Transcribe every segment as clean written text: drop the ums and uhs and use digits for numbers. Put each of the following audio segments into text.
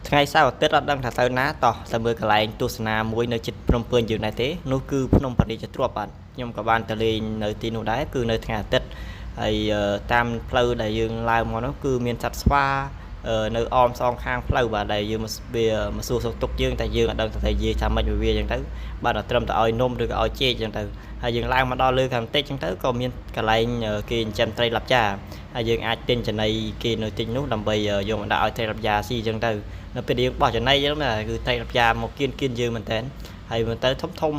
ថ្ងៃសៅរ៍អាទិត្យអត់ដឹងថាទៅណាតោះទៅមើលកន្លែងទស្សនាមួយនៅជិតភ្នំពេញយើងដែរទេនោះគឺភ្នំបរិយាទ្រព្យបាទខ្ញុំក៏បានទៅលេងនៅទីនោះដែរគឺនៅថ្ងៃអាទិត្យហើយតាមផ្លូវដែលយើងឡើងមកនោះគឺមានសត្វស្វានៅអមសងខាងផ្លូវបាទដែលយើងមកសួរសុខទុក្ខយើងតែយើងអត់ដឹងថានិយាយថាម៉េចវាអញ្ចឹងទៅបាទដល់ត្រឹមតែឲ្យនំឬក៏ឲ្យចេកអញ្ចឹងទៅហើយយើងឡើងមកដល់លើខាងតិចអញ្ចឹងទៅក៏មានកន្លែងគេចិញ្ចឹមត្រីឡាប់ចាហើយយើងអាចទិញចំណីគេនៅទីនោះដើម្បីយកមកដាក់ឲ្យត្រីឡាប់ចាស៊ីអញ្ចឹងទៅនៅពេលយើងបោះចំណីអញ្ចឹងណាគឺត្រីឡាប់ចាមកគៀនយើងមែនតើហើយមើលទៅធំ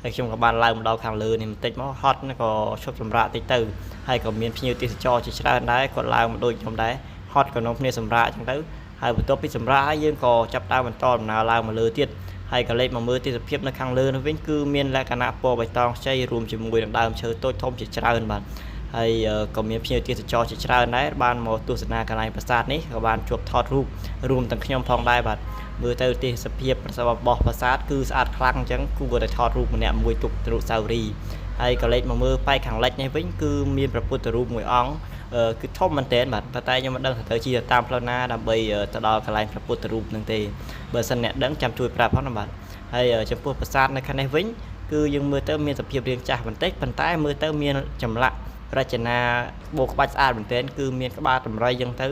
ហើយខ្ញុំក៏បានឡើងមកដល់ខាងលើនេះបន្តិចមកហត់ក៏ឈប់សម្រាកតិចទៅហើយក៏មានភ្ញៀវទេសចរជាច្រើនដែរគាត់ឡើងមកដូចខ្ញុំដែរហត់ក៏នាំគ្នាសម្រាកអញ្ចឹងទៅហើយបន្ទាប់ពីសម្រាកហើយយើងក៏ចាប់ដើមបន្តដំណើរឡើងមកលើទៀតហើយក៏លេចមកមើលទេសភាពនៅខាងលើនោះវិញគឺមានលក្ខណៈពណ៌បៃតងខ្ចីរួមជាមួយនឹងដើមឈើតូចធំជាច្រើនបាទហើយក៏មានភ្ញៀវទេសចរជាច្រើនដែរបានមកទស្សនាកន្លែងប្រាសាទនេះក៏បានជួបថតរូបរួមទាំងខ្ញុំផងដែរបាទមើលទៅទេសភាពរបស់ប្រាសាទគឺស្អាតខ្លាំងអញ្ចឹងគួរតែថតរូបម្នាក់មួយទុកអនុស្សាវរីយ៍ហើយក៏លេចមកមើលប៉ែកខាងលិចនេះវិញគឺមានព្រះពុទ្ធរូបមួយអង្គគឺធំមែនទែនបាទប៉ុន្តែខ្ញុំមិនដឹងថាត្រូវជិះតាមផ្លូវណាដើម្បីទៅដល់កន្លែងព្រះពុទ្ធរូបនឹងទេបើសិនអ្នកដឹងចាំជួយប្រាប់ផងណាបាទហើយចំពោះប្រាសាទនៅខាងនេះវិញគឺយើងមើលទៅមានសភាពរាងចាស់បន្តិចប៉ុន្តែមើលទៅមានចម្លាក់រចនាបូក្បាច់ស្អាតមែនទែនគឺមានក្បាលតម្រៃអញ្ចឹងទៅ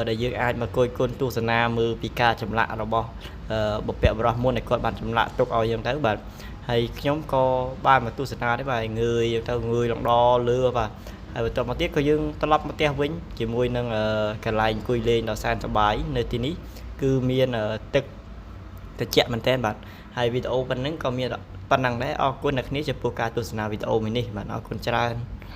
ដែលយើងអាចមកគយគន់ទស្សនាមើលពីការចម្លាក់របស់បុព្វបុរសមុនដែលគាត់បានចម្លាក់ទុកឲ្យអញ្ចឹងទៅបាទហើយខ្ញុំក៏បានមកទស្សនាដែរបាទងើយទៅងើយលងដលើបាទហើយបន្ទាប់មកទៀតក៏យើងត្រឡប់មកផ្ទះវិញជាមួយនឹងកន្លែងអង្គុយលេងដ៏សែនសប្បាយនៅទីនេះគឺមានទឹកត្រជាក់មែនទែនបាទហើយវីដេអូប៉ុណ្ណឹងក៏មានប៉ុណ្ណឹងដែរអរគុណអ្នកគ្នាចំពោះការទស្សនាវីដេអូមួយនេះបាទអរគុណច្រើន